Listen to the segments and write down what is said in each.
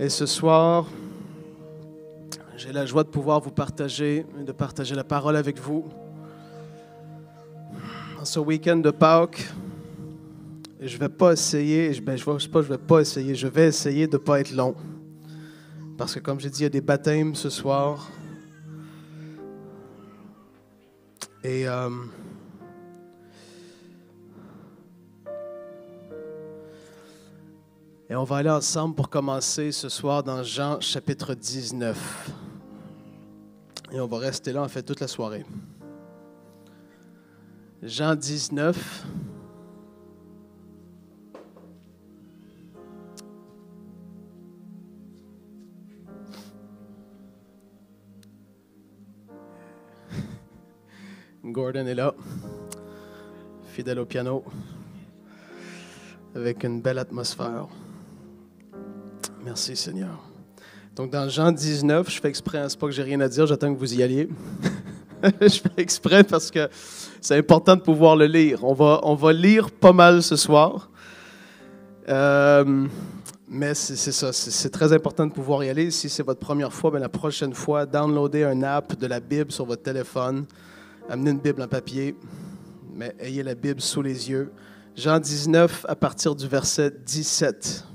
Et ce soir, j'ai la joie de pouvoir vous partager, de partager la parole avec vous. Dans ce week-end de Pâques, je vais essayer de ne pas être long. Parce que comme j'ai dit, il y a des baptêmes ce soir. Et on va aller ensemble pour commencer ce soir dans Jean chapitre 19. Et on va rester là en fait toute la soirée. Jean 19. Gordon est là, fidèle au piano, avec une belle atmosphère. Merci Seigneur. Donc dans Jean 19, je fais exprès, c'est pas que j'ai rien à dire, j'attends que vous y alliez. Je fais exprès parce que c'est important de pouvoir le lire. On va lire pas mal ce soir. Mais c'est ça, c'est très important de pouvoir y aller. Si c'est votre première fois, la prochaine fois, downloadez un app de la Bible sur votre téléphone. Amenez une Bible en papier, mais ayez la Bible sous les yeux. Jean 19, à partir du verset 17.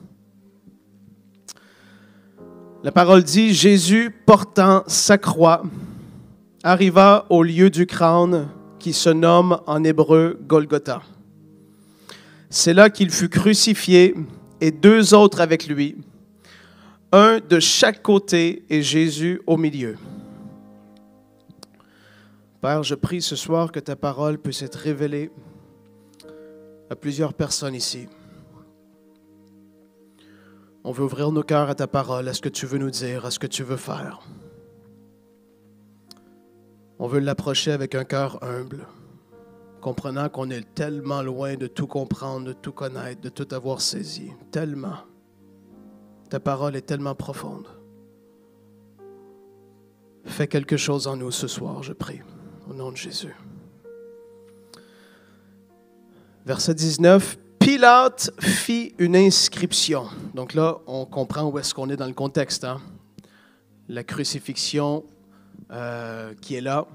La parole dit, « Jésus, portant sa croix, arriva au lieu du crâne qui se nomme en hébreu Golgotha. C'est là qu'il fut crucifié et deux autres avec lui, un de chaque côté et Jésus au milieu. » Père, je prie ce soir que ta parole puisse être révélée à plusieurs personnes ici. On veut ouvrir nos cœurs à ta parole, à ce que tu veux nous dire, à ce que tu veux faire. On veut l'approcher avec un cœur humble, comprenant qu'on est tellement loin de tout comprendre, de tout connaître, de tout avoir saisi. Tellement. Ta parole est tellement profonde. Fais quelque chose en nous ce soir, je prie. Au nom de Jésus. Verset 19. Pilate fit une inscription. Donc là, on comprend où est-ce qu'on est dans le contexte. Hein? La crucifixion qui est là.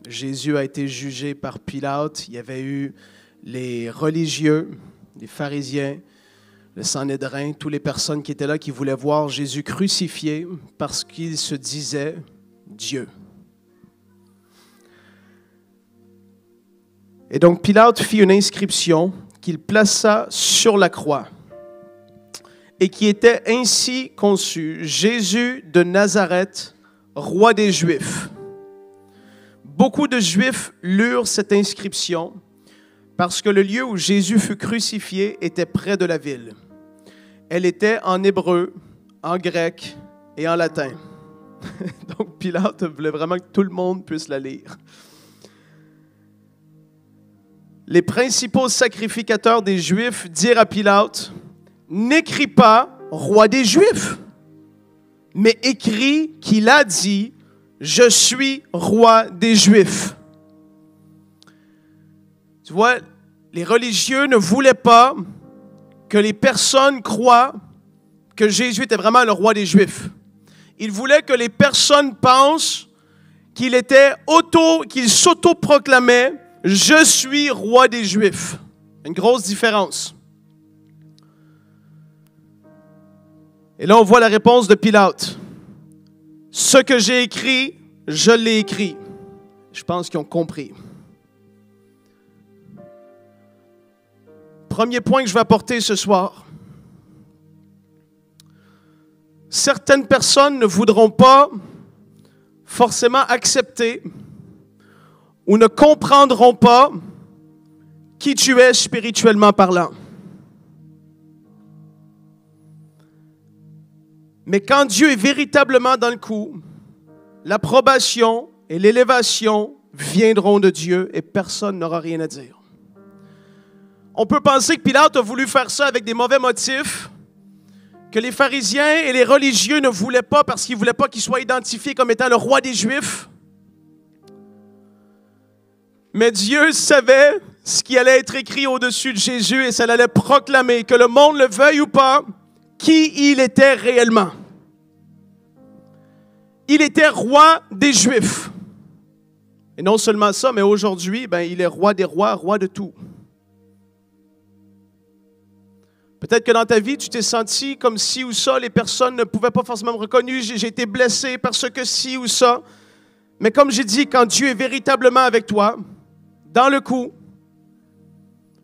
Jésus a été jugé par Pilate. Il y avait eu les religieux, les pharisiens, le Sanhédrin, toutes les personnes qui étaient là qui voulaient voir Jésus crucifié parce qu'il se disait Dieu. Et donc, Pilate fit une inscription qu'il plaça sur la croix et qui était ainsi conçue. Jésus de Nazareth, roi des Juifs. Beaucoup de Juifs lurent cette inscription parce que le lieu où Jésus fut crucifié était près de la ville. Elle était en hébreu, en grec et en latin. Donc, Pilate voulait vraiment que tout le monde puisse la lire. Les principaux sacrificateurs des Juifs dirent à Pilate, « N'écris pas roi des Juifs, mais écris qu'il a dit, je suis roi des Juifs. » Tu vois, les religieux ne voulaient pas que les personnes croient que Jésus était vraiment le roi des Juifs. Ils voulaient que les personnes pensent qu'il s'auto-proclamait « Je suis roi des Juifs ». Une grosse différence. Et là, on voit la réponse de Pilate. « Ce que j'ai écrit, je l'ai écrit. » Je pense qu'ils ont compris. Premier point que je vais apporter ce soir. Certaines personnes ne voudront pas forcément accepter ou ne comprendront pas qui tu es spirituellement parlant. Mais quand Dieu est véritablement dans le coup, l'approbation et l'élévation viendront de Dieu et personne n'aura rien à dire. On peut penser que Pilate a voulu faire ça avec des mauvais motifs, que les pharisiens et les religieux ne voulaient pas parce qu'ils ne voulaient pas qu'il soit identifié comme étant le roi des Juifs. Mais Dieu savait ce qui allait être écrit au-dessus de Jésus et ça allait proclamer, que le monde le veuille ou pas, qui il était réellement. il était roi des Juifs. Et non seulement ça, mais aujourd'hui, il est roi des rois, roi de tout. Peut-être que dans ta vie, tu t'es senti comme ci ou ça, les personnes ne pouvaient pas forcément me reconnaître, j'ai été blessé parce que ci ou ça. Mais comme j'ai dit, quand Dieu est véritablement avec toi, dans le coup,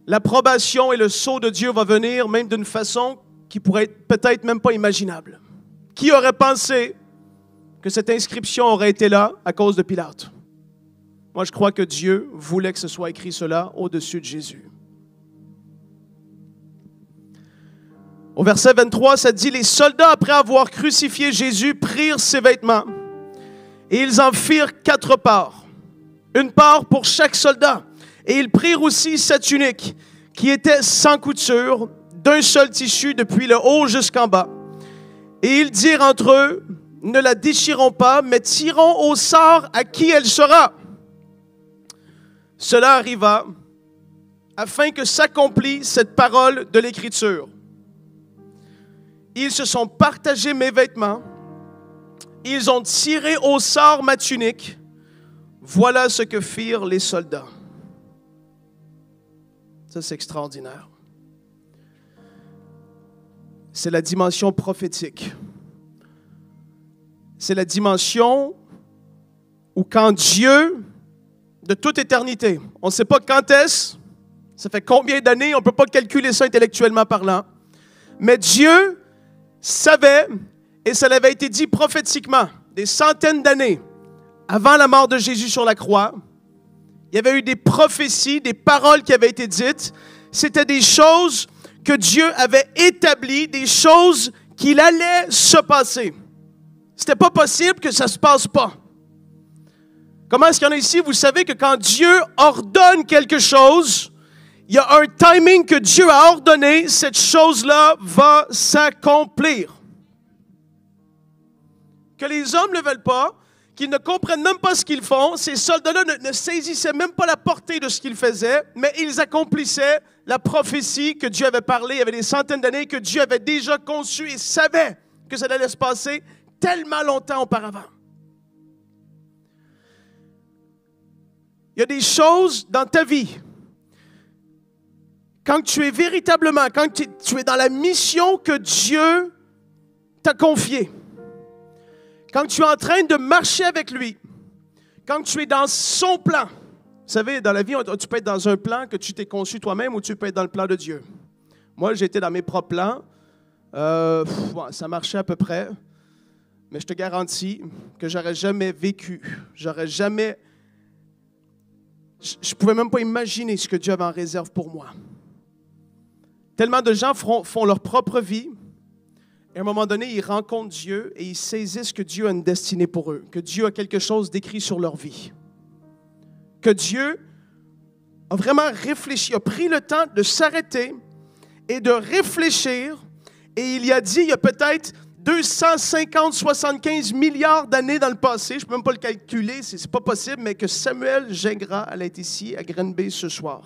l'approbation et le sceau de Dieu va venir même d'une façon qui pourrait être peut-être même pas imaginable. Qui aurait pensé que cette inscription aurait été là à cause de Pilate? Moi, je crois que Dieu voulait que ce soit écrit cela au-dessus de Jésus. Au verset 23, ça dit, « Les soldats, après avoir crucifié Jésus, prirent ses vêtements et ils en firent 4 parts, une part pour chaque soldat. Et ils prirent aussi sa tunique, qui était sans couture, d'un seul tissu depuis le haut jusqu'en bas. Et ils dirent entre eux, ne la déchirons pas, mais tirons au sort à qui elle sera. Cela arriva afin que s'accomplisse cette parole de l'Écriture. Ils se sont partagés mes vêtements, ils ont tiré au sort ma tunique. Voilà ce que firent les soldats. » Ça, c'est extraordinaire. C'est la dimension prophétique. C'est la dimension où quand Dieu, de toute éternité, on ne sait pas quand est-ce, ça fait combien d'années, on ne peut pas calculer ça intellectuellement parlant, mais Dieu savait, et ça l'avait été dit prophétiquement, des centaines d'années avant la mort de Jésus sur la croix, il y avait eu des prophéties, des paroles qui avaient été dites. C'était des choses que Dieu avait établies, des choses qu'il allait se passer. C'était pas possible que ça ne se passe pas. Comment est-ce qu'il y en a ici? Vous savez que quand Dieu ordonne quelque chose, il y a un timing que Dieu a ordonné, cette chose-là va s'accomplir. Que les hommes ne veulent pas, qu'ils ne comprennent même pas ce qu'ils font, ces soldats-là ne saisissaient même pas la portée de ce qu'ils faisaient, mais ils accomplissaient la prophétie que Dieu avait parlé il y avait des centaines d'années, que Dieu avait déjà conçue et savait que ça allait se passer tellement longtemps auparavant. Il y a des choses dans ta vie, quand tu es véritablement, quand tu es dans la mission que Dieu t'a confiée, quand tu es en train de marcher avec lui, quand tu es dans son plan. Vous savez, dans la vie, tu peux être dans un plan que tu t'es conçu toi-même ou tu peux être dans le plan de Dieu. Moi, j'étais dans mes propres plans. Ça marchait à peu près. Mais je te garantis que j'aurais jamais vécu. Je ne pouvais même pas imaginer ce que Dieu avait en réserve pour moi. Tellement de gens font leur propre vie. Et à un moment donné, ils rencontrent Dieu et ils saisissent que Dieu a une destinée pour eux, que Dieu a quelque chose d'écrit sur leur vie. Que Dieu a vraiment réfléchi, a pris le temps de s'arrêter et de réfléchir. Et il y a dit, il y a peut-être 250-75 milliards d'années dans le passé, je ne peux même pas le calculer, c'est pas possible, mais que Samuel Gingras allait être ici à Granby ce soir.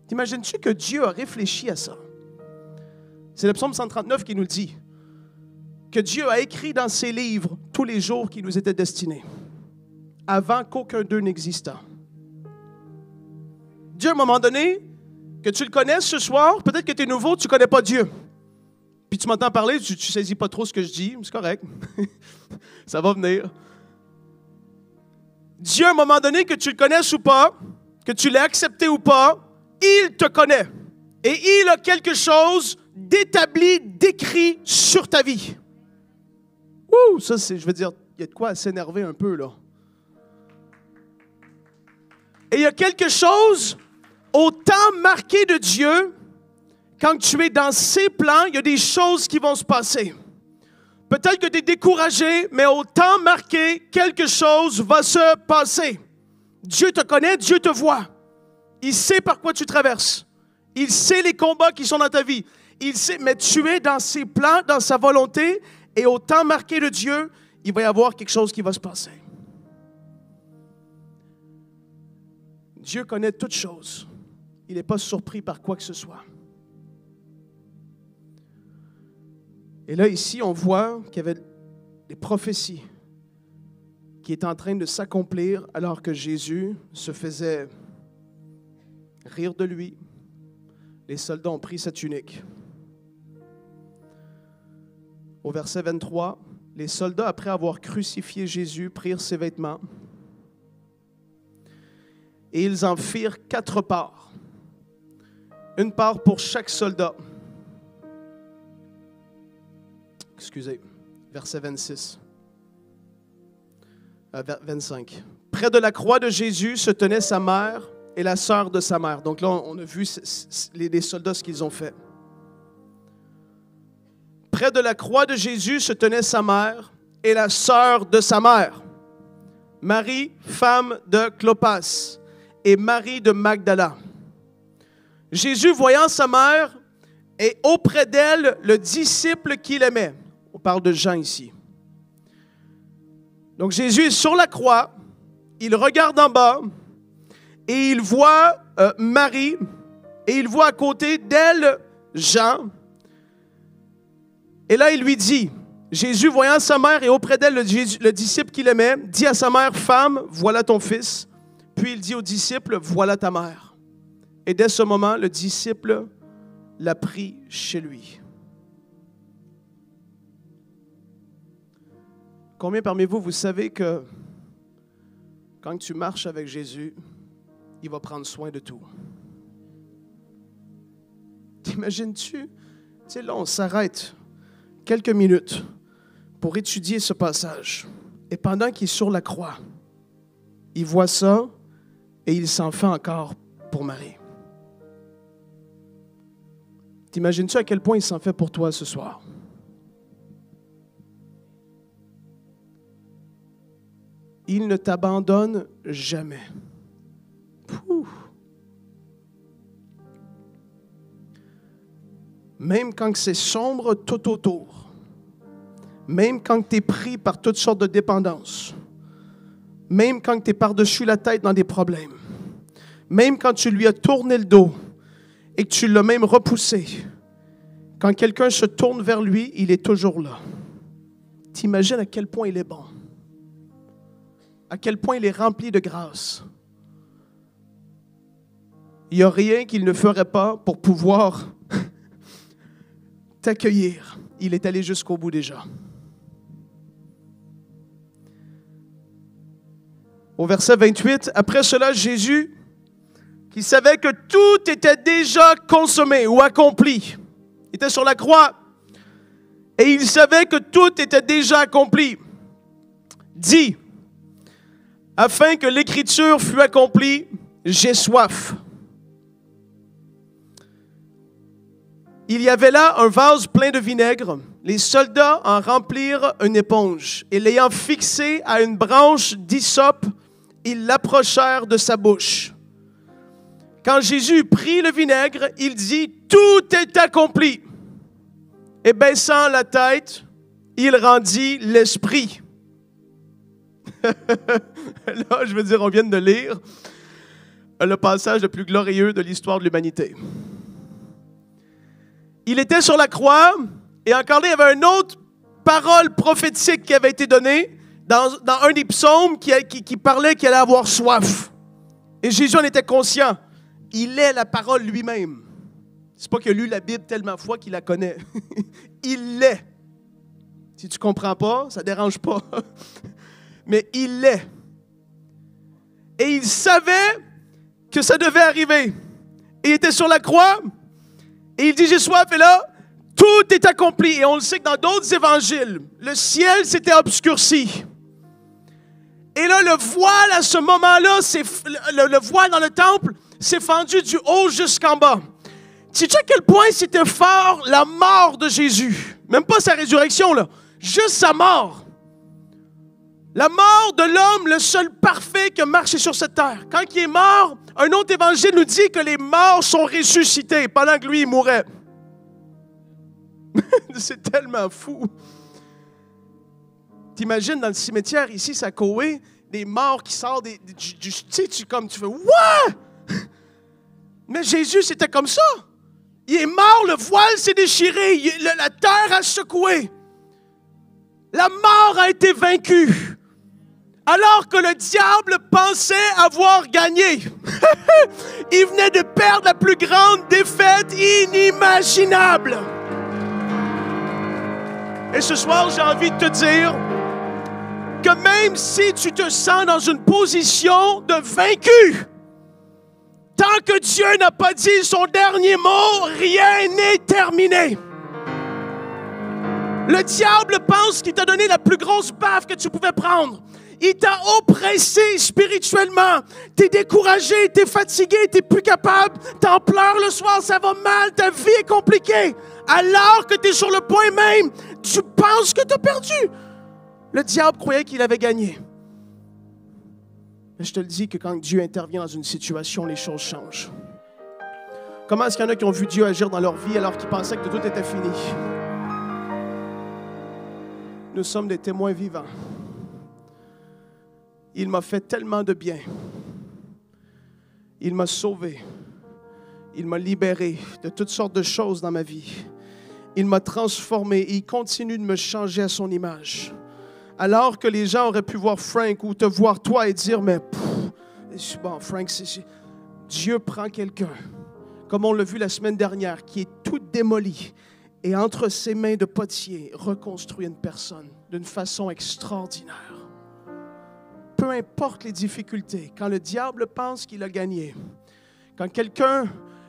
T'imagines-tu que Dieu a réfléchi à ça? C'est le psaume 139 qui nous le dit. Que Dieu a écrit dans ses livres tous les jours qui nous étaient destinés, avant qu'aucun d'eux n'existât. Dieu, à un moment donné, que tu le connaisses ce soir, peut-être que tu es nouveau, tu ne connais pas Dieu. Puis tu m'entends parler, tu ne saisis pas trop ce que je dis, c'est correct. Ça va venir. Dieu, à un moment donné, que tu le connaisses ou pas, que tu l'aies accepté ou pas, il te connaît. Et il a quelque chose d'établi, d'écrit sur ta vie. Ouh, ça, je veux dire, il y a de quoi à s'énerver un peu, là. Et il y a quelque chose au temps marqué de Dieu, quand tu es dans ses plans, il y a des choses qui vont se passer. Peut-être que tu es découragé, mais au temps marqué, quelque chose va se passer. Dieu te connaît, Dieu te voit. Il sait par quoi tu traverses. Il sait les combats qui sont dans ta vie. Il sait, mais tu es dans ses plans, dans sa volonté, et au temps marqué de Dieu, il va y avoir quelque chose qui va se passer. Dieu connaît toutes choses. Il n'est pas surpris par quoi que ce soit. Et là, ici, on voit qu'il y avait des prophéties, qui est en train de s'accomplir alors que Jésus se faisait rire de lui. Les soldats ont pris sa tunique. Au verset 23, les soldats, après avoir crucifié Jésus, prirent ses vêtements et ils en firent 4 parts. Une part pour chaque soldat. Excusez, verset 26. 25. Près de la croix de Jésus se tenaient sa mère et la sœur de sa mère. Donc là, on a vu les soldats ce qu'ils ont fait. Près de la croix de Jésus se tenait sa mère et la sœur de sa mère, Marie, femme de Clopas, et Marie de Magdala. Jésus, voyant sa mère, et auprès d'elle le disciple qu'il aimait. On parle de Jean ici. Donc Jésus est sur la croix, il regarde en bas et il voit Marie et il voit à côté d'elle Jean. Et là il lui dit, Jésus voyant sa mère et auprès d'elle le disciple qu'il aimait, dit à sa mère, femme, voilà ton fils. Puis il dit au disciple, voilà ta mère. Et dès ce moment, le disciple l'a pris chez lui. Combien parmi vous, vous savez que quand tu marches avec Jésus, il va prendre soin de tout? T'imagines-tu? Tu sais, là, on s'arrête quelques minutes pour étudier ce passage. Et pendant qu'il est sur la croix, il voit ça et il s'en fait encore pour Marie. T'imagines-tu à quel point il s'en fait pour toi ce soir? Il ne t'abandonne jamais. Pouh. Même quand c'est sombre tout autour, même quand tu es pris par toutes sortes de dépendances, même quand tu es par-dessus la tête dans des problèmes, même quand tu lui as tourné le dos et que tu l'as même repoussé, quand quelqu'un se tourne vers lui, il est toujours là. T'imagines à quel point il est bon. À quel point il est rempli de grâce. Il n'y a rien qu'il ne ferait pas pour pouvoir t'accueillir. Il est allé jusqu'au bout déjà. Au verset 28, après cela, Jésus, qui savait que tout était déjà consommé ou accompli, il était sur la croix, et il savait que tout était déjà accompli, dit, afin que l'écriture fût accomplie, j'ai soif. Il y avait là un vase plein de vinaigre. Les soldats en remplirent une éponge et l'ayant fixé à une branche d'hysope, ils l'approchèrent de sa bouche. Quand Jésus prit le vinaigre, il dit, tout est accompli. Et baissant la tête, il rendit l'esprit. Là, je veux dire, on vient de lire le passage le plus glorieux de l'histoire de l'humanité. Il était sur la croix, et encore là, il y avait une autre parole prophétique qui avait été donnée dans un des psaumes qui parlait qu'il allait avoir soif. Et Jésus en était conscient. Il est la parole lui-même. C'est pas qu'il a lu la Bible tellement de fois qu'il la connaît. Il l'est. Si tu ne comprends pas, ça ne dérange pas. Mais il l'est. Et il savait que ça devait arriver. Et il était sur la croix, et il dit, j'ai soif, et là, tout est accompli. Et on le sait que dans d'autres évangiles, le ciel s'était obscurci. Et là, le voile, à ce moment-là, le voile dans le temple s'est fendu du haut jusqu'en bas. Sais-tu à quel point c'était fort la mort de Jésus? Même pas sa résurrection, là. Juste sa mort. La mort de l'homme, le seul parfait qui a marché sur cette terre. Quand il est mort, un autre évangile nous dit que les morts sont ressuscités pendant que lui, il mourait. C'est tellement fou. T'imagines dans le cimetière ici, à Koé, des morts qui sortent tu sais, tu fais « What? » Mais Jésus, c'était comme ça. Il est mort, le voile s'est déchiré, la terre a secoué. La mort a été vaincue. Alors que le diable pensait avoir gagné. Il venait de perdre la plus grande défaite inimaginable. Et ce soir, j'ai envie de te dire que même si tu te sens dans une position de vaincu, tant que Dieu n'a pas dit son dernier mot, rien n'est terminé. Le diable pense qu'il t'a donné la plus grosse baffe que tu pouvais prendre. Il t'a oppressé spirituellement. T'es découragé, t'es fatigué, t'es plus capable. T'en pleures le soir, ça va mal, ta vie est compliquée. Alors que t'es sur le point même, tu penses que t'as perdu. Le diable croyait qu'il avait gagné. Mais je te le dis que quand Dieu intervient dans une situation, les choses changent. Comment est-ce qu'il y en a qui ont vu Dieu agir dans leur vie alors qu'ils pensaient que tout était fini? Nous sommes des témoins vivants. Il m'a fait tellement de bien. Il m'a sauvé. Il m'a libéré de toutes sortes de choses dans ma vie. Il m'a transformé et il continue de me changer à son image. Alors que les gens auraient pu voir Frank ou te voir toi et dire, mais bon, Frank, Dieu prend quelqu'un, comme on l'a vu la semaine dernière, qui est tout démoli et entre ses mains de potier reconstruit une personne d'une façon extraordinaire. Peu importe les difficultés, quand le diable pense qu'il a gagné, quand quelqu'un,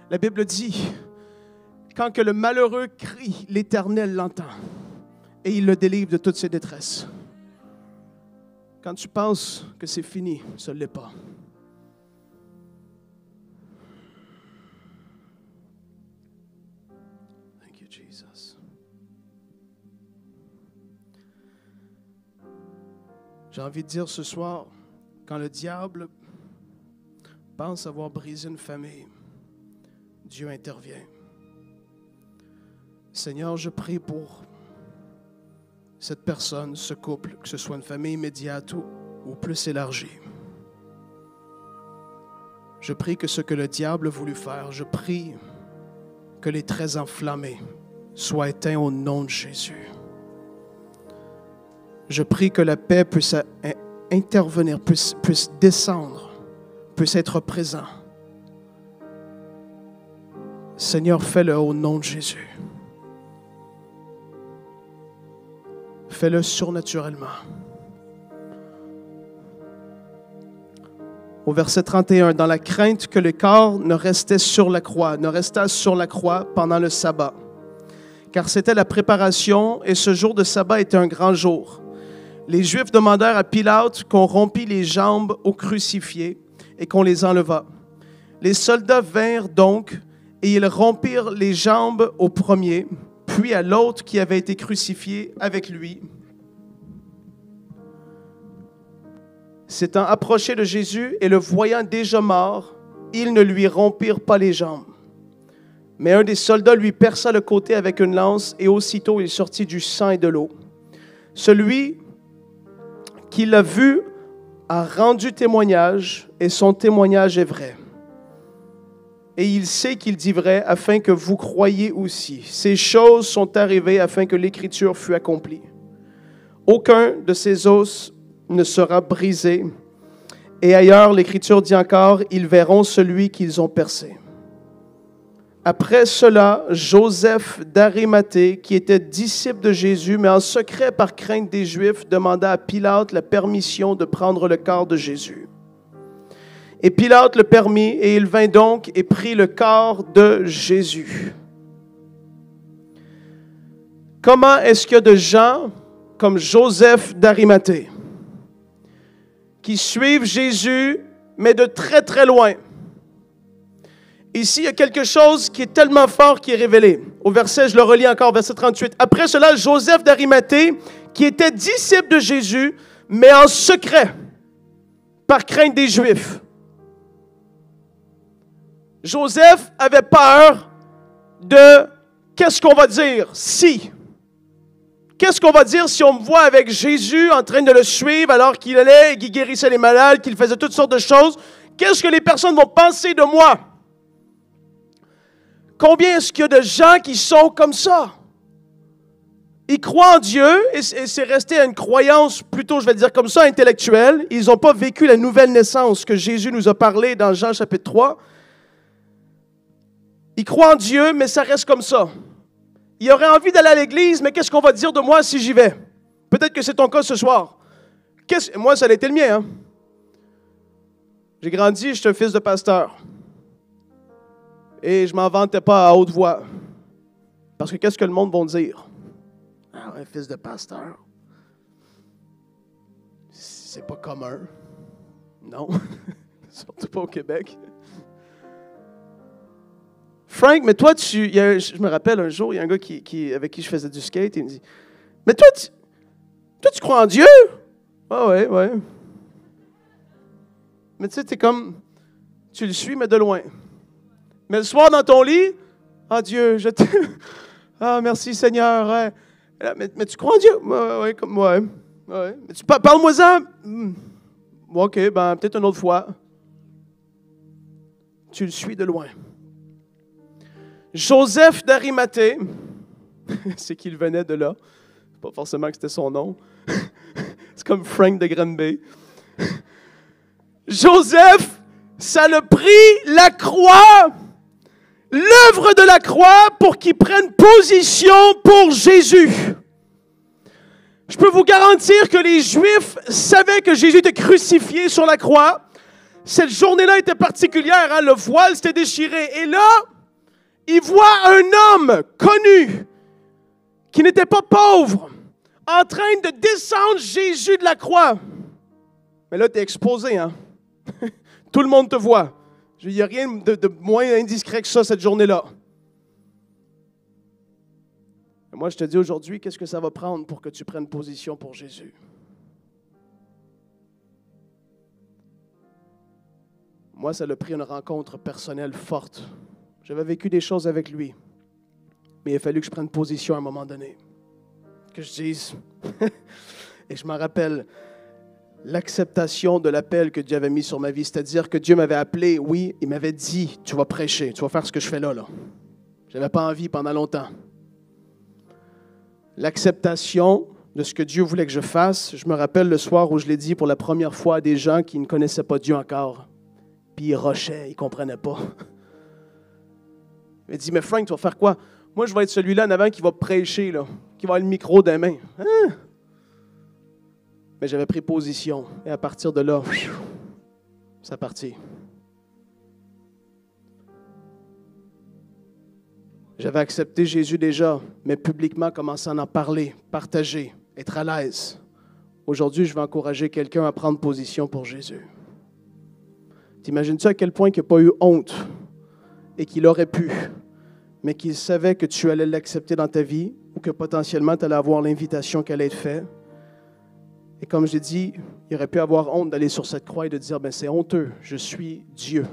la Bible dit, quand que le malheureux crie, l'Éternel l'entend et il le délivre de toutes ses détresses. Quand tu penses que c'est fini, ce ne l'est pas. Thank you, Jesus. J'ai envie de dire ce soir, quand le diable pense avoir brisé une famille, Dieu intervient. Seigneur, je prie pour cette personne, ce couple, que ce soit une famille immédiate ou plus élargie. Je prie que ce que le diable a voulu faire, je prie que les traits enflammés soient éteints au nom de Jésus. Je prie que la paix puisse intervenir, puisse descendre, puisse être présent. Seigneur, fais-le au nom de Jésus. Fais-le surnaturellement. Au verset 31, dans la crainte que le corps ne restât sur la croix pendant le sabbat. Car c'était la préparation et ce jour de sabbat était un grand jour. Les Juifs demandèrent à Pilate qu'on rompît les jambes aux crucifiés et qu'on les enlevât. Les soldats vinrent donc et ils rompirent les jambes au premier, puis à l'autre qui avait été crucifié avec lui. S'étant approchés de Jésus et le voyant déjà mort, ils ne lui rompirent pas les jambes. Mais un des soldats lui perça le côté avec une lance et aussitôt il sortit du sang et de l'eau. Celui qui l'a vu a rendu témoignage et son témoignage est vrai. Et il sait qu'il dit vrai afin que vous croyiez aussi. Ces choses sont arrivées afin que l'Écriture fût accomplie. Aucun de ces os ne sera brisé. Et ailleurs, l'Écriture dit encore, ils verront celui qu'ils ont percé. Après cela, Joseph d'Arimathée, qui était disciple de Jésus, mais en secret par crainte des Juifs, demanda à Pilate la permission de prendre le corps de Jésus. Et Pilate le permit, et il vint donc et prit le corps de Jésus. Comment est-ce qu'il y a de gens comme Joseph d'Arimathée qui suivent Jésus, mais de très très loin? Ici, il y a quelque chose qui est tellement fort qui est révélé. Au verset, je le relis encore, verset 38. Après cela, Joseph d'Arimathée, qui était disciple de Jésus, mais en secret, par crainte des Juifs. Joseph avait peur de qu'est-ce qu'on va dire si. Qu'est-ce qu'on va dire si on me voit avec Jésus en train de le suivre alors qu'il allait, qu'il guérissait les malades, qu'il faisait toutes sortes de choses? Qu'est-ce que les personnes vont penser de moi? Combien est-ce qu'il y a de gens qui sont comme ça? Ils croient en Dieu et c'est resté une croyance plutôt, je vais le dire comme ça, intellectuelle. Ils n'ont pas vécu la nouvelle naissance que Jésus nous a parlé dans Jean chapitre 3. Ils croient en Dieu, mais ça reste comme ça. Ils auraient envie d'aller à l'église, mais qu'est-ce qu'on va dire de moi si j'y vais? Peut-être que c'est ton cas ce soir. Moi, ça a été le mien. Hein? J'ai grandi, je suis un fils de pasteur. Et je ne m'en vantais pas à haute voix. Parce que qu'est-ce que le monde va dire? Ah, un fils de pasteur. C'est pas commun. Non. Surtout pas au Québec. Frank, mais toi, je me rappelle un jour, il y a un gars avec qui je faisais du skate, et il me dit, mais toi, tu crois en Dieu? Ah ouais. Mais tu sais, t'es comme, tu le suis, mais de loin. Mais le soir, dans ton lit, ah Dieu, je t'aime. Ah, merci Seigneur. Ouais. Mais tu crois en Dieu? Ouais. Mais parle-moi-en. OK, ben peut-être une autre fois. Tu le suis de loin. Joseph d'Arimathée, c'est qu'il venait de là. Pas forcément que c'était son nom. C'est comme Frank de Granby. Joseph, ça l'a pris la croix, l'œuvre de la croix pour qu'il prenne position pour Jésus. Je peux vous garantir que les Juifs savaient que Jésus était crucifié sur la croix. Cette journée-là était particulière, hein? Le voile s'était déchiré. Et là, ils voient un homme connu, qui n'était pas pauvre, en train de descendre Jésus de la croix. Mais là, tu es exposé, hein? Tout le monde te voit. Il n'y a rien de moins indiscret que ça cette journée-là. Et moi, je te dis aujourd'hui, qu'est-ce que ça va prendre pour que tu prennes position pour Jésus? Moi, ça a pris une rencontre personnelle forte. J'avais vécu des choses avec lui. Mais il a fallu que je prenne position à un moment donné. Que je dise, et je m'en rappelle, l'acceptation de l'appel que Dieu avait mis sur ma vie. C'est-à-dire que Dieu m'avait appelé, oui, il m'avait dit, tu vas prêcher, tu vas faire ce que je fais là. Je n'avais pas envie pendant longtemps. L'acceptation de ce que Dieu voulait que je fasse, je me rappelle le soir où je l'ai dit pour la première fois à des gens qui ne connaissaient pas Dieu encore. Puis ils rushaient, ils ne comprenaient pas. Il m'a dit, mais Frank, tu vas faire quoi? Moi, je vais être celui-là en avant qui va prêcher, là, qui va avoir le micro dans les mains. Hein? Mais j'avais pris position. Et à partir de là, ça partit. J'avais accepté Jésus déjà, mais publiquement, commencer à en parler, partager, être à l'aise. Aujourd'hui, je vais encourager quelqu'un à prendre position pour Jésus. T'imagines-tu à quel point il n'a pas eu honte et qu'il aurait pu, mais qu'il savait que tu allais l'accepter dans ta vie ou que potentiellement tu allais avoir l'invitation qui allait être faite. Et comme je l'ai dit, il aurait pu avoir honte d'aller sur cette croix et de dire, ben c'est honteux, je suis Dieu,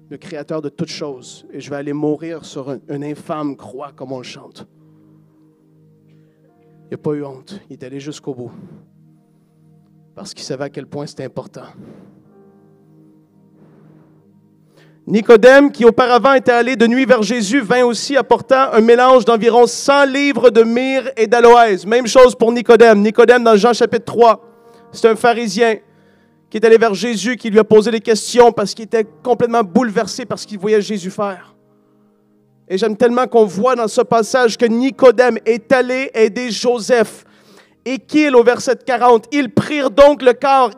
le créateur de toutes choses, et je vais aller mourir sur une infâme croix comme on le chante. Il n'a pas eu honte, il est allé jusqu'au bout, parce qu'il savait à quel point c'était important. Nicodème, qui auparavant était allé de nuit vers Jésus, vint aussi apportant un mélange d'environ 100 livres de myrrhe et d'aloès. Même chose pour Nicodème. Nicodème, dans Jean chapitre 3, c'est un pharisien qui est allé vers Jésus, qui lui a posé des questions parce qu'il était complètement bouleversé par ce qu'il voyait Jésus faire. Et j'aime tellement qu'on voit dans ce passage que Nicodème est allé aider Joseph et qu'il, au verset 40, ils prirent donc le corps,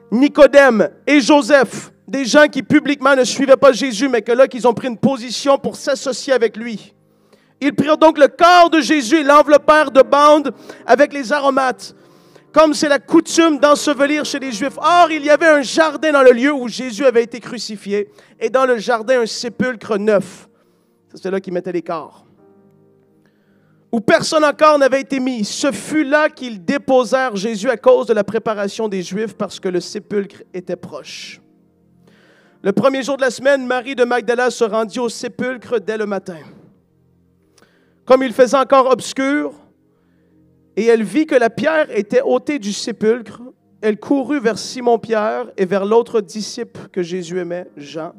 Nicodème et Joseph, des gens qui publiquement ne suivaient pas Jésus, mais que là, qu'ils ont pris une position pour s'associer avec lui. Ils prirent donc le corps de Jésus et l'enveloppèrent de bandes avec les aromates, comme c'est la coutume d'ensevelir chez les Juifs. Or, il y avait un jardin dans le lieu où Jésus avait été crucifié, et dans le jardin, un sépulcre neuf. C'est là qu'ils mettaient les corps. Où personne encore n'avait été mis. Ce fut là qu'ils déposèrent Jésus à cause de la préparation des Juifs, parce que le sépulcre était proche. Le premier jour de la semaine, Marie de Magdala se rendit au sépulcre dès le matin. Comme il faisait encore obscur, et elle vit que la pierre était ôtée du sépulcre, elle courut vers Simon-Pierre et vers l'autre disciple que Jésus aimait, Jean,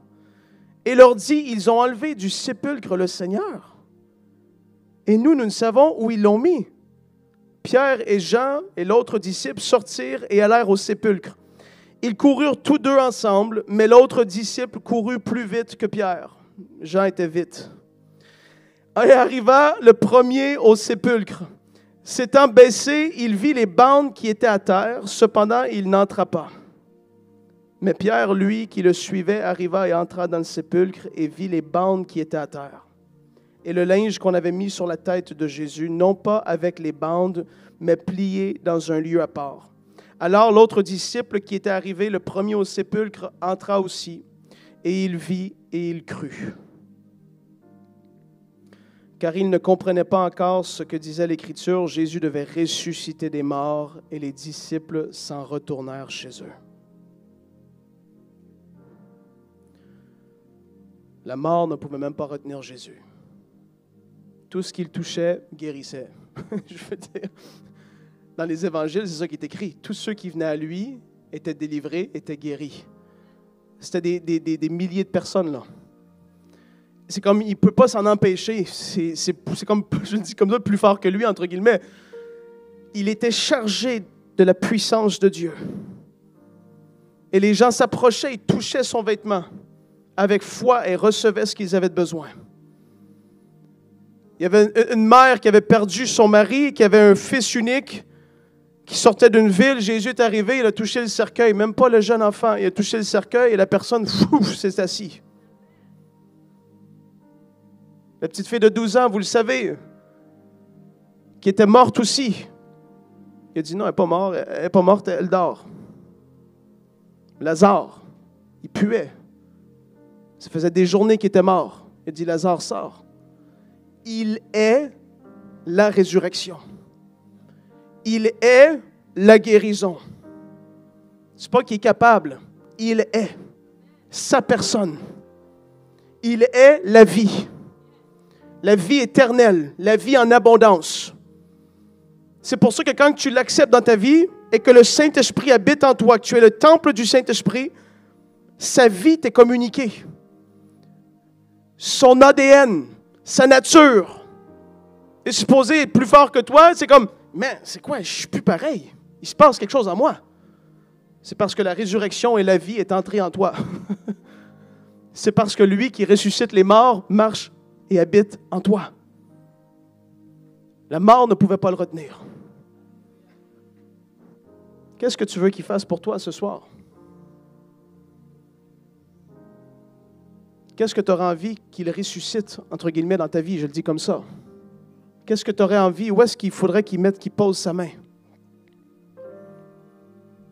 et leur dit, ils ont enlevé du sépulcre le Seigneur. Et nous ne savons où ils l'ont mis. Pierre et Jean et l'autre disciple sortirent et allèrent au sépulcre. Ils coururent tous deux ensemble, mais l'autre disciple courut plus vite que Pierre. Jean était vite. Et arriva le premier au sépulcre. S'étant baissé, il vit les bandes qui étaient à terre, cependant il n'entra pas. Mais Pierre, lui, qui le suivait, arriva et entra dans le sépulcre et vit les bandes qui étaient à terre. Et le linge qu'on avait mis sur la tête de Jésus, non pas avec les bandes, mais plié dans un lieu à part. Alors l'autre disciple qui était arrivé, le premier au sépulcre, entra aussi, et il vit et il crut. Car il ne comprenait pas encore ce que disait l'Écriture, Jésus devait ressusciter des morts, et les disciples s'en retournèrent chez eux. La mort ne pouvait même pas retenir Jésus. Tout ce qu'il touchait guérissait. Je veux dire, dans les évangiles, c'est ça qui est écrit. Tous ceux qui venaient à lui étaient délivrés, étaient guéris. C'était des milliers de personnes, là. C'est comme, il ne peut pas s'en empêcher. C'est comme, je le dis comme ça, plus fort que lui, entre guillemets. Il était chargé de la puissance de Dieu. Et les gens s'approchaient et touchaient son vêtement avec foi et recevaient ce qu'ils avaient besoin. Il y avait une mère qui avait perdu son mari, qui avait un fils unique, qui sortait d'une ville. Jésus est arrivé, il a touché le cercueil, même pas le jeune enfant. Il a touché le cercueil et la personne, s'est assise. La petite fille de 12 ans, vous le savez, qui était morte aussi. Il a dit non, elle n'est pas morte, elle dort. Lazare, il puait. Ça faisait des journées qu'il était mort. Il a dit, Lazare, sort. Il est la résurrection. Il est la guérison. Ce n'est pas qu'il est capable. Il est sa personne. Il est la vie. La vie éternelle. La vie en abondance. C'est pour ça que quand tu l'acceptes dans ta vie et que le Saint-Esprit habite en toi, que tu es le temple du Saint-Esprit, sa vie t'est communiquée. Son ADN, sa nature est supposé être plus fort que toi. C'est comme, mais c'est quoi, je ne suis plus pareil. Il se passe quelque chose en moi. C'est parce que la résurrection et la vie est entrée en toi. C'est parce que lui qui ressuscite les morts marche et habite en toi. La mort ne pouvait pas le retenir. Qu'est-ce que tu veux qu'il fasse pour toi ce soir? Qu'est-ce que tu auras envie qu'il ressuscite, entre guillemets, dans ta vie? Je le dis comme ça. Qu'est-ce que tu aurais envie? Où est-ce qu'il faudrait qu'il pose sa main?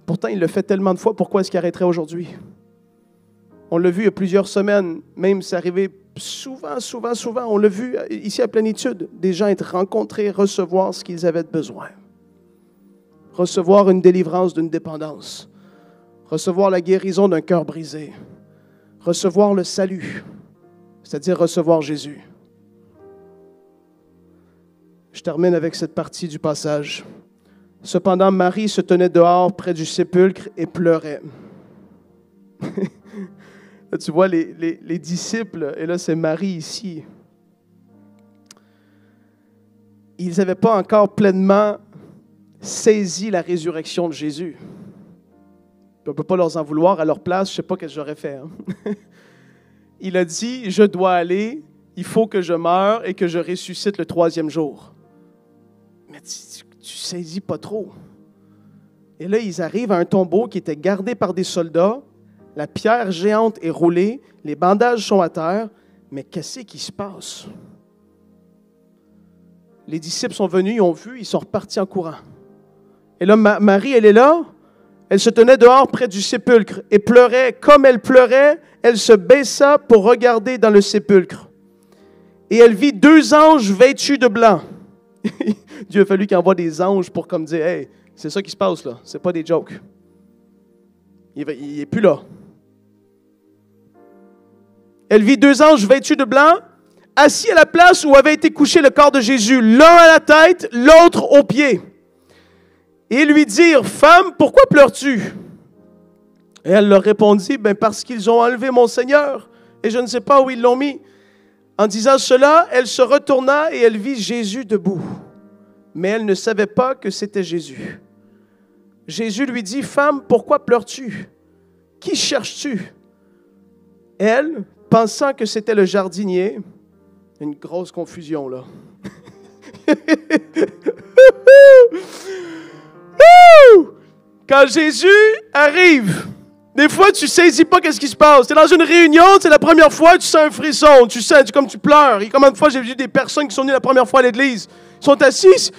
Pourtant, il le fait tellement de fois. Pourquoi est-ce qu'il arrêterait aujourd'hui? On l'a vu il y a plusieurs semaines. Même, c'est arrivé souvent. On l'a vu ici à Plénitude. Des gens être rencontrés, recevoir ce qu'ils avaient besoin. Recevoir une délivrance d'une dépendance. Recevoir la guérison d'un cœur brisé. Recevoir le salut, c'est-à-dire recevoir Jésus. Je termine avec cette partie du passage. Cependant, Marie se tenait dehors près du sépulcre et pleurait. Là, tu vois les disciples, et là c'est Marie ici. Ils n'avaient pas encore pleinement saisi la résurrection de Jésus. On ne peut pas leur en vouloir. À leur place, je ne sais pas ce que j'aurais fait. Hein. Il a dit, je dois aller, il faut que je meure et que je ressuscite le 3e jour. Mais tu saisis pas trop. Et là, ils arrivent à un tombeau qui était gardé par des soldats. La pierre géante est roulée, les bandages sont à terre. Mais qu'est-ce qui se passe? Les disciples sont venus, ils ont vu, ils sont repartis en courant. Et là, Marie, elle est là. Elle se tenait dehors près du sépulcre et pleurait. Comme elle pleurait, elle se baissa pour regarder dans le sépulcre. Et elle vit 2 anges vêtus de blanc. Dieu a fallu qu'il envoie des anges pour comme dire, « Hey, c'est ça qui se passe là, c'est pas des jokes. » Il n'est plus là. Elle vit 2 anges vêtus de blanc, assis à la place où avait été couché le corps de Jésus, l'un à la tête, l'autre aux pieds. Et lui dirent, « Femme, pourquoi pleures-tu? » Et elle leur répondit, « Parce qu'ils ont enlevé mon Seigneur, et je ne sais pas où ils l'ont mis. » En disant cela, elle se retourna et elle vit Jésus debout, mais elle ne savait pas que c'était Jésus. Jésus lui dit, « Femme, pourquoi pleures-tu? Qui cherches-tu? » Elle, pensant que c'était le jardinier, une grosse confusion là. Quand Jésus arrive, des fois tu ne saisis pas qu'est-ce qui se passe. Tu es dans une réunion, c'est la première fois, tu sens un frisson, tu sens comme tu pleures. Et combien de fois j'ai vu des personnes qui sont venues la première fois à l'église, sont assises,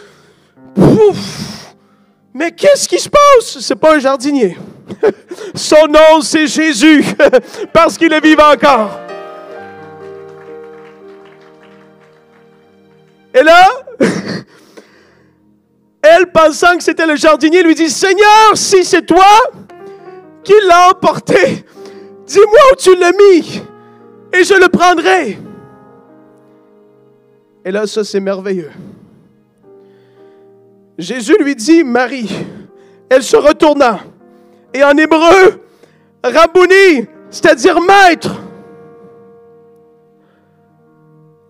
pouf, mais qu'est-ce qui se passe? C'est pas un jardinier. Son nom, c'est Jésus, parce qu'il est vivant encore. Et là, elle, pensant que c'était le jardinier, lui dit, « Seigneur, si c'est toi qui l'as emporté, dis-moi où tu l'as mis, et je le prendrai. » Et là, ça, c'est merveilleux. Jésus lui dit, « Marie. » Elle se retourna. Et en hébreu, « Rabouni », c'est-à-dire « maître ».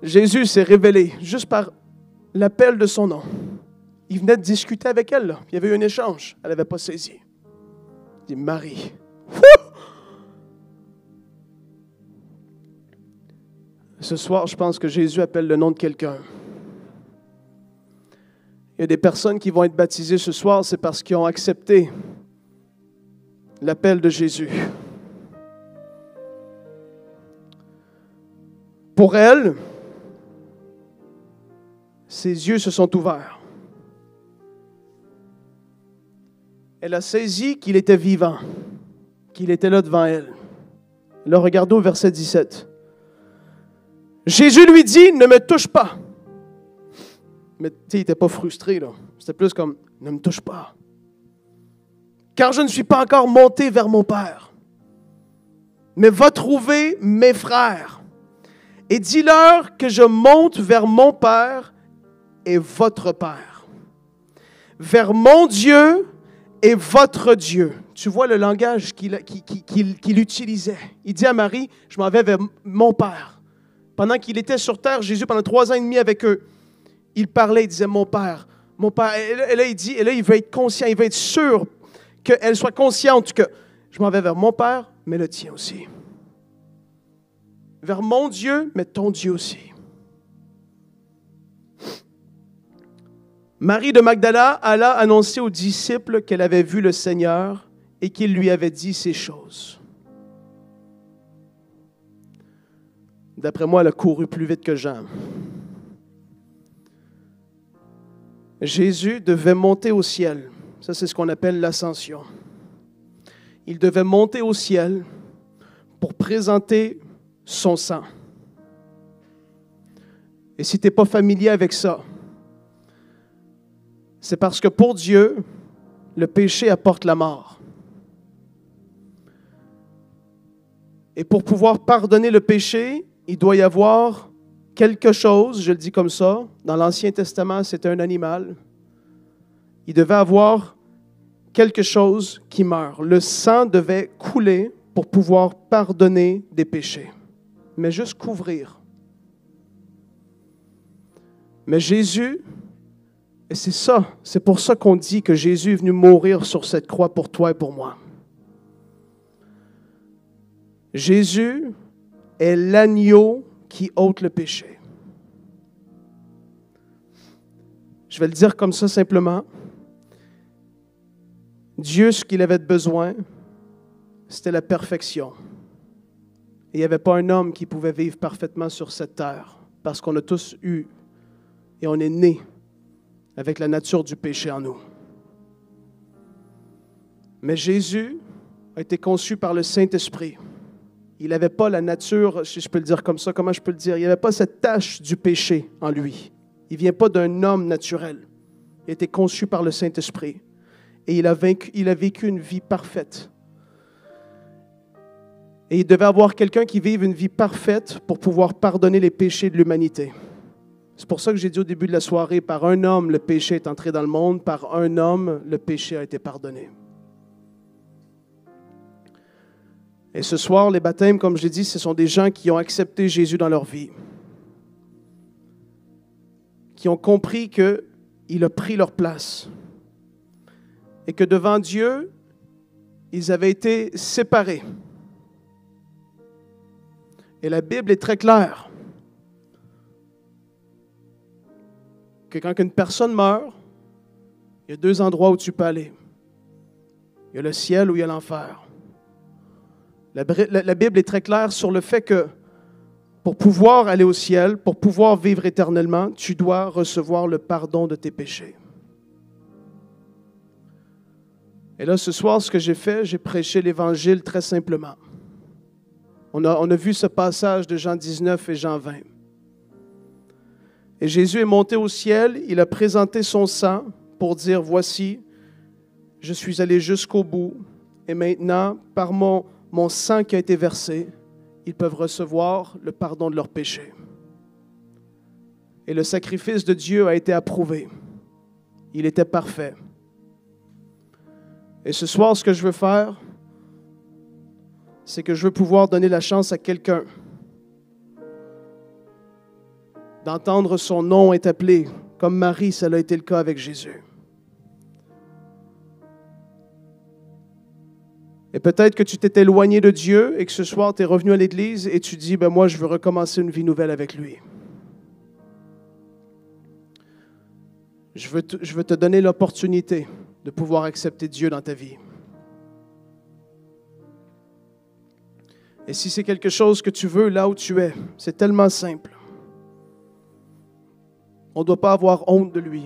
Jésus s'est révélé juste par l'appel de son nom. Il venait de discuter avec elle. Là. Il y avait eu un échange. Elle n'avait pas saisi. Il dit, Marie. Ce soir, je pense que Jésus appelle le nom de quelqu'un. Il y a des personnes qui vont être baptisées ce soir, c'est parce qu'ils ont accepté l'appel de Jésus. Pour elle, ses yeux se sont ouverts. Elle a saisi qu'il était vivant, qu'il était là devant elle. Là, regardez au verset 17. Jésus lui dit, « Ne me touche pas. » Mais tu sais, il n'était pas frustré, là. C'était plus comme, « Ne me touche pas. Car je ne suis pas encore monté vers mon Père. Mais va trouver mes frères. Et dis-leur que je monte vers mon Père et votre Père. Vers mon Dieu et votre Dieu. » Tu vois le langage qu'il utilisait. Il dit à Marie, « Je m'en vais vers mon Père. » Pendant qu'il était sur terre, Jésus, pendant 3 ans et demi avec eux, il parlait, il disait, « Mon Père, mon Père. » Et là, il veut être conscient, il veut être sûr qu'elle soit consciente que je m'en vais vers mon Père, mais le tien aussi. Vers mon Dieu, mais ton Dieu aussi. Marie de Magdala alla annoncer aux disciples qu'elle avait vu le Seigneur et qu'il lui avait dit ces choses. D'après moi, elle a couru plus vite que Jean. Jésus devait monter au ciel. Ça, c'est ce qu'on appelle l'ascension. Il devait monter au ciel pour présenter son sang. Et si tu n'es pas familier avec ça, c'est parce que pour Dieu, le péché apporte la mort. Et pour pouvoir pardonner le péché, il doit y avoir quelque chose, je le dis comme ça, dans l'Ancien Testament, c'était un animal. Il devait avoir quelque chose qui meurt. Le sang devait couler pour pouvoir pardonner des péchés. Mais juste couvrir. Mais Jésus, et c'est ça, c'est pour ça qu'on dit que Jésus est venu mourir sur cette croix pour toi et pour moi. Jésus est l'agneau qui ôte le péché. Je vais le dire comme ça simplement. Dieu, ce qu'il avait besoin, c'était la perfection. Et il n'y avait pas un homme qui pouvait vivre parfaitement sur cette terre, parce qu'on a tous eu et on est né avec la nature du péché en nous. Mais Jésus a été conçu par le Saint-Esprit. Il n'avait pas la nature, si je peux le dire comme ça, comment je peux le dire? Il n'avait pas cette tache du péché en lui. Il ne vient pas d'un homme naturel. Il a été conçu par le Saint-Esprit. Et il a vécu une vie parfaite. Et il devait avoir quelqu'un qui vive une vie parfaite pour pouvoir pardonner les péchés de l'humanité. C'est pour ça que j'ai dit au début de la soirée, par un homme, le péché est entré dans le monde, par un homme, le péché a été pardonné. Et ce soir, les baptêmes, comme je l'ai dit, ce sont des gens qui ont accepté Jésus dans leur vie, qui ont compris qu'ils il a pris leur place. Et que devant Dieu, ils avaient été séparés. Et la Bible est très claire. Que quand une personne meurt, il y a deux endroits où tu peux aller. Il y a le ciel ou il y a l'enfer. La Bible est très claire sur le fait que pour pouvoir aller au ciel, pour pouvoir vivre éternellement, tu dois recevoir le pardon de tes péchés. Et là, ce soir, ce que j'ai fait, j'ai prêché l'Évangile très simplement. On a vu ce passage de Jean 19 et Jean 20. Et Jésus est monté au ciel, il a présenté son sang pour dire, voici, je suis allé jusqu'au bout, et maintenant, par mon sang qui a été versé, ils peuvent recevoir le pardon de leurs péchés. Et le sacrifice de Dieu a été approuvé. Il était parfait. Et ce soir, ce que je veux faire, c'est que je veux pouvoir donner la chance à quelqu'un d'entendre son nom être appelé, comme Marie, ça a été le cas avec Jésus. Et peut-être que tu t'es éloigné de Dieu et que ce soir, tu es revenu à l'Église et tu dis, moi, je veux recommencer une vie nouvelle avec lui. Je veux te donner l'opportunité de pouvoir accepter Dieu dans ta vie. Et si c'est quelque chose que tu veux là où tu es, c'est tellement simple. On ne doit pas avoir honte de lui.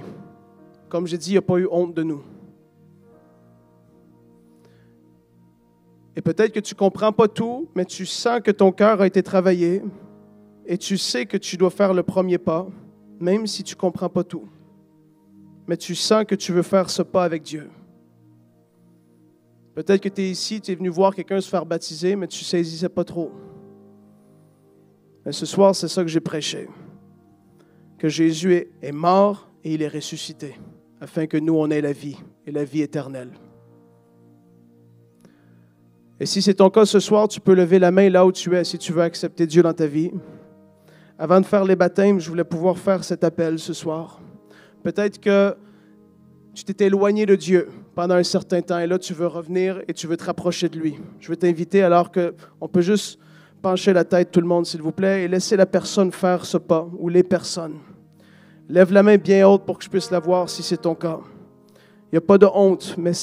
Comme j'ai dit, il n'y a pas eu honte de nous. Et peut-être que tu ne comprends pas tout, mais tu sens que ton cœur a été travaillé et tu sais que tu dois faire le premier pas, même si tu ne comprends pas tout. Mais tu sens que tu veux faire ce pas avec Dieu. Peut-être que tu es ici, tu es venu voir quelqu'un se faire baptiser, mais tu ne saisissais pas trop. Mais ce soir, c'est ça que j'ai prêché. Que Jésus est mort et il est ressuscité, afin que nous, on ait la vie, et la vie éternelle. Et si c'est ton cas ce soir, tu peux lever la main là où tu es, si tu veux accepter Dieu dans ta vie. Avant de faire les baptêmes, je voulais pouvoir faire cet appel ce soir. Peut-être que tu t'es éloigné de Dieu pendant un certain temps et là, tu veux revenir et tu veux te rapprocher de lui. Je veux t'inviter alors qu'on peut juste pencher la tête, tout le monde, s'il vous plaît, et laisser la personne faire ce pas, ou les personnes. Lève la main bien haute pour que je puisse la voir si c'est ton cas. Il n'y a pas de honte, mais